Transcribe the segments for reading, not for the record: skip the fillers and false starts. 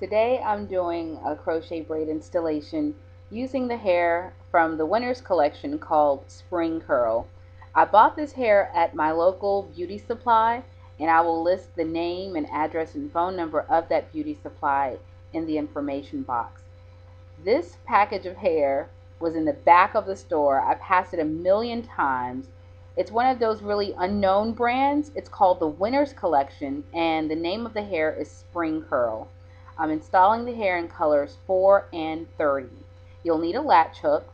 Today I'm doing a crochet braid installation using the hair from the winter's collection called Spring Curl. I bought this hair at my local beauty supply, and I will list the name and address and phone number of that beauty supply in the information box. This package of hair was in the back of the store. I passed it a million times. It's one of those really unknown brands. It's called the Winter's Collection, and the name of the hair is Spring Curl. I'm installing the hair in colors 4 and 30. You'll need a latch hook,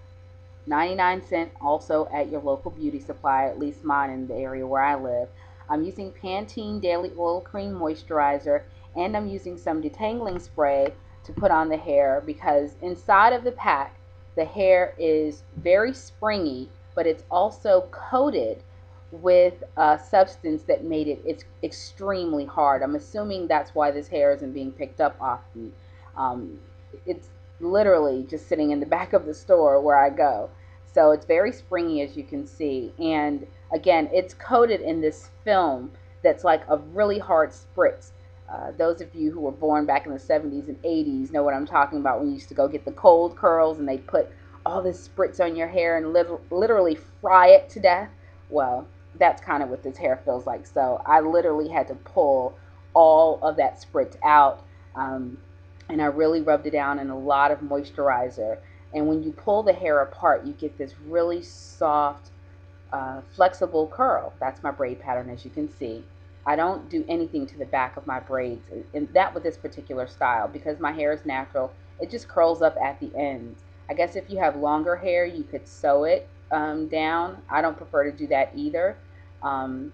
99 cents also at your local beauty supply, at least mine in the area where I live. I'm using Pantene Daily Oil Cream Moisturizer, and I'm using some detangling spray to put on the hair because inside of the pack the hair is very springy, but it's also coated with a substance that made it's extremely hard. I'm assuming that's why this hair isn't being picked up often. It's literally just sitting in the back of the store where I go. So it's very springy, as you can see. And again, it's coated in this film that's like a really hard spritz. Those of you who were born back in the 70s and 80s know what I'm talking about when you used to go get the cold curls and they put all this spritz on your hair and literally fry it to death. Well, that's kind of what this hair feels like. So I literally had to pull all of that spritz out, and I really rubbed it down in a lot of moisturizer. And when you pull the hair apart, you get this really soft, flexible curl. That's my braid pattern, as you can see. I don't do anything to the back of my braids, and that with this particular style, because my hair is natural, it just curls up at the ends. I guess if you have longer hair, you could sew it down. I don't prefer to do that either. Um,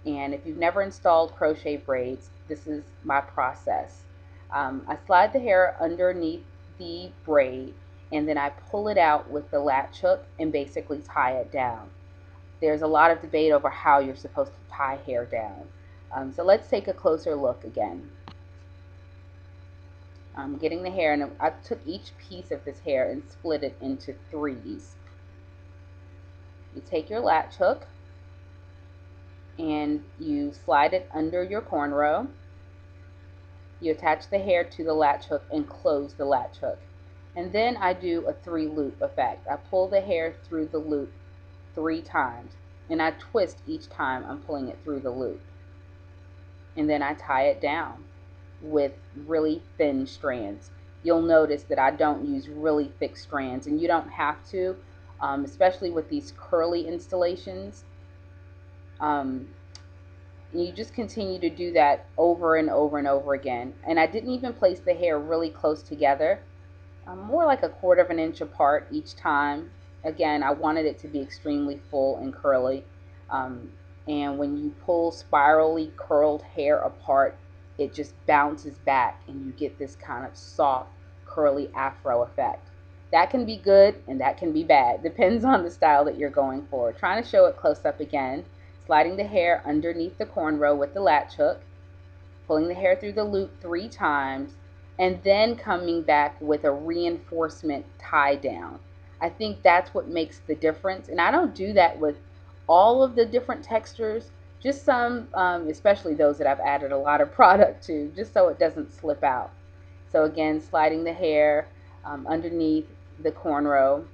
and if you've never installed crochet braids, this is my process. I slide the hair underneath the braid, and then I pull it out with the latch hook and basically tie it down. There's a lot of debate over how you're supposed to tie hair down. So let's take a closer look again. I'm getting the hair, and I took each piece of this hair and split it into threes. You take your latch hook and you slide it under your cornrow. You attach the hair to the latch hook and close the latch hook. And then I do a 3-loop effect. I pull the hair through the loop 3 times, and I twist each time I'm pulling it through the loop. And then I tie it down with really thin strands. You'll notice that I don't use really thick strands, and you don't have to, especially with these curly installations. You just continue to do that over and over and over again. And I didn't even place the hair really close together, more like a 1/4 of an inch apart each time. Again, I wanted it to be extremely full and curly. And when you pull spirally curled hair apart, it just bounces back and you get this kind of soft, curly afro effect. That can be good and that can be bad. Depends on the style that you're going for. Trying to show it close up again. Sliding the hair underneath the cornrow with the latch hook, pulling the hair through the loop 3 times, and then coming back with a reinforcement tie down. I think that's what makes the difference. And I don't do that with all of the different textures, just some, especially those that I've added a lot of product to, just so it doesn't slip out. So again, sliding the hair underneath the cornrow.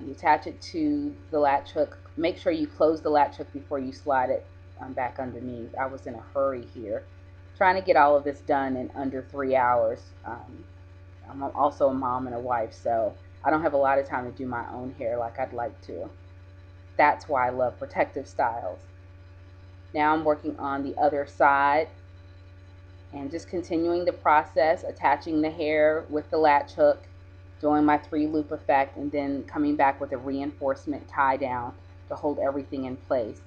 You attach it to the latch hook. Make sure you close the latch hook before you slide it back underneath. I was in a hurry here, trying to get all of this done in under 3 hours. I'm also a mom and a wife, so I don't have a lot of time to do my own hair like I'd like to. That's why I love protective styles. Now I'm working on the other side and just continuing the process, attaching the hair with the latch hook, doing my 3-loop effect, and then coming back with a reinforcement tie down to hold everything in place.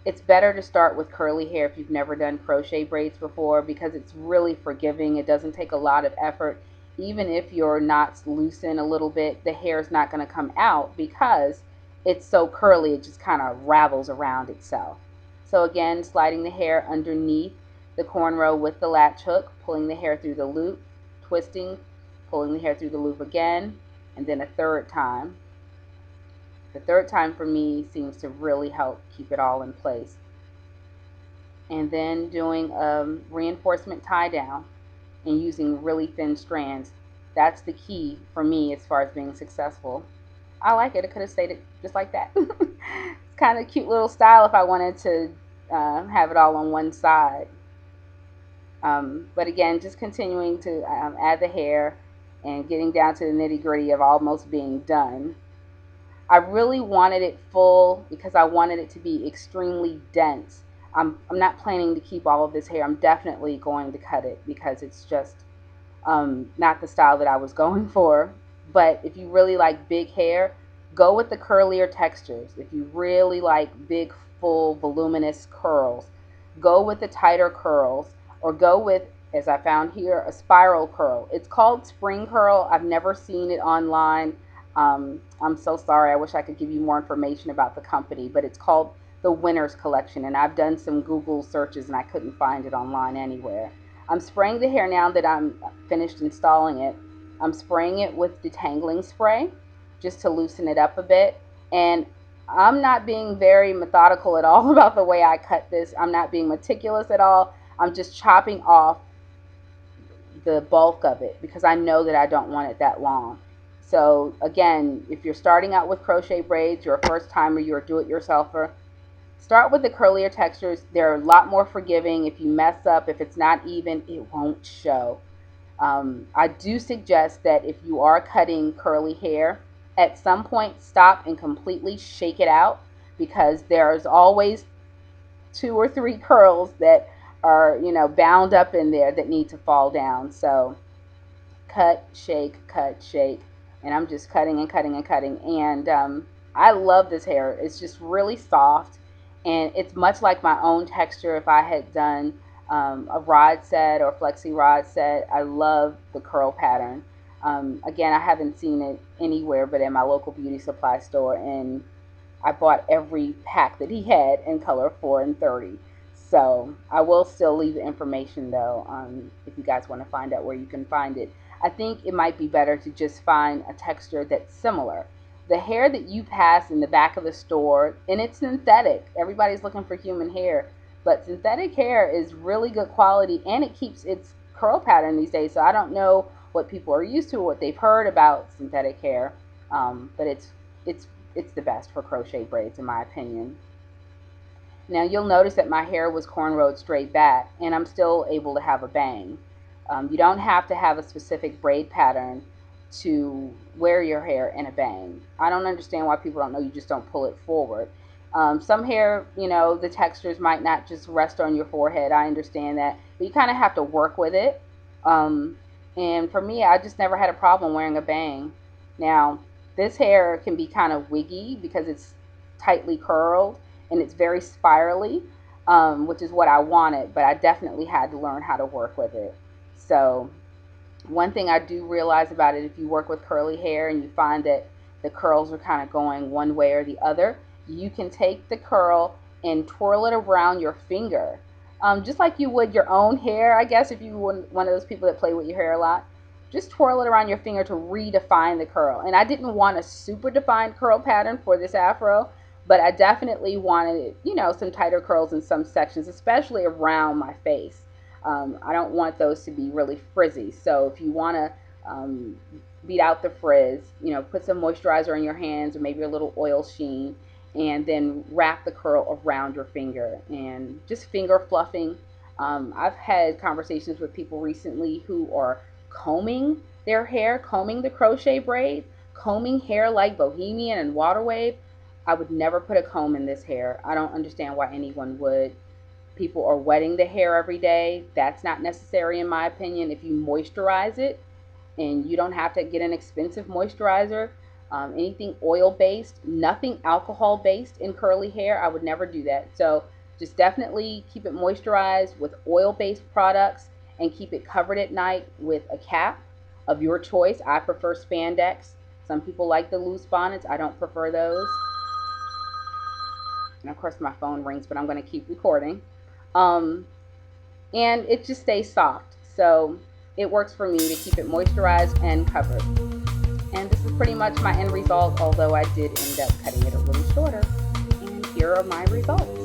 It's better to start with curly hair if you've never done crochet braids before, because it's really forgiving. It doesn't take a lot of effort. Even if your knots loosen a little bit, the hair is not going to come out because it's so curly, it just kind of ravels around itself. So again, sliding the hair underneath the cornrow with the latch hook, pulling the hair through the loop, twisting, pulling the hair through the loop again, and then a 3rd time. The 3rd time for me seems to really help keep it all in place. And then doing a reinforcement tie down. and using really thin strands. That's the key for me as far as being successful. I like it. It could have stayed just like that. It's kind of a cute little style if I wanted to have it all on one side. But again, just continuing to add the hair and getting down to the nitty gritty of almost being done. I really wanted it full because I wanted it to be extremely dense. I'm not planning to keep all of this hair. I'm definitely going to cut it because it's just not the style that I was going for. But if you really like big hair, go with the curlier textures. If you really like big, full, voluminous curls, go with the tighter curls, or go with, as I found here, a spiral curl. It's called spring curl. I've never seen it online. I'm so sorry. I wish I could give you more information about the company, but it's called the Winter's Collection, and I've done some Google searches and I couldn't find it online anywhere. I'm spraying the hair now that I'm finished installing it. I'm spraying it with detangling spray just to loosen it up a bit, and I'm not being very methodical at all about the way I cut this. I'm not being meticulous at all. I'm just chopping off the bulk of it because I know that I don't want it that long. So again, if you're starting out with crochet braids, you're a first timer, you're a do-it-yourselfer, start with the curlier textures. They're a lot more forgiving. If you mess up, if it's not even, it won't show. I do suggest that if you are cutting curly hair, at some point stop and completely shake it out, because there's always 2 or 3 curls that are, bound up in there that need to fall down. So cut, shake, and I'm just cutting and cutting and cutting. And I love this hair. It's just really soft, and it's much like my own texture if I had done a rod set or flexi rod set. I love the curl pattern. Again, I haven't seen it anywhere but in my local beauty supply store, and I bought every pack that he had in color 4 and 30. So I will still leave the information though, if you guys want to find out where you can find it. I think it might be better to just find a texture that's similar. The hair that you pass in the back of the store, and it's synthetic. Everybody's looking for human hair, but synthetic hair is really good quality, and it keeps its curl pattern these days. So I don't know what people are used to or what they've heard about synthetic hair, but it's the best for crochet braids in my opinion. Now you'll notice that my hair was cornrowed straight back, and I'm still able to have a bang. You don't have to have a specific braid pattern to wear your hair in a bang. I don't understand why people don't know you just don't pull it forward. Some hair, the textures might not just rest on your forehead. I understand that, but you kind of have to work with it. And for me, I just never had a problem wearing a bang. Now, this hair can be kind of wiggy because it's tightly curled and it's very spirally, which is what I wanted, but I definitely had to learn how to work with it. So one thing I do realize about it, if you work with curly hair and you find that the curls are kind of going one way or the other, you can take the curl and twirl it around your finger, just like you would your own hair, I guess, if you were one of those people that play with your hair a lot. Just twirl it around your finger to redefine the curl. And I didn't want a super defined curl pattern for this afro, but I definitely wanted, some tighter curls in some sections, especially around my face. I don't want those to be really frizzy. So if you want to beat out the frizz, put some moisturizer on your hands or maybe a little oil sheen, and then wrap the curl around your finger and just finger fluffing. I've had conversations with people recently who are combing their hair, combing the crochet braid, combing hair like Bohemian and Water Wave. I would never put a comb in this hair. I don't understand why anyone would. People are wetting the hair every day. That's not necessary in my opinion. If you moisturize it, and you don't have to get an expensive moisturizer, anything oil based, nothing alcohol based in curly hair, I would never do that. So just definitely keep it moisturized with oil based products, and keep it covered at night with a cap of your choice. I prefer spandex. Some people like the loose bonnets. I don't prefer those. And of course my phone rings, but I'm going to keep recording. And it just stays soft. So it works for me to keep it moisturized and covered. And this is pretty much my end result, although I did end up cutting it a little shorter. And here are my results.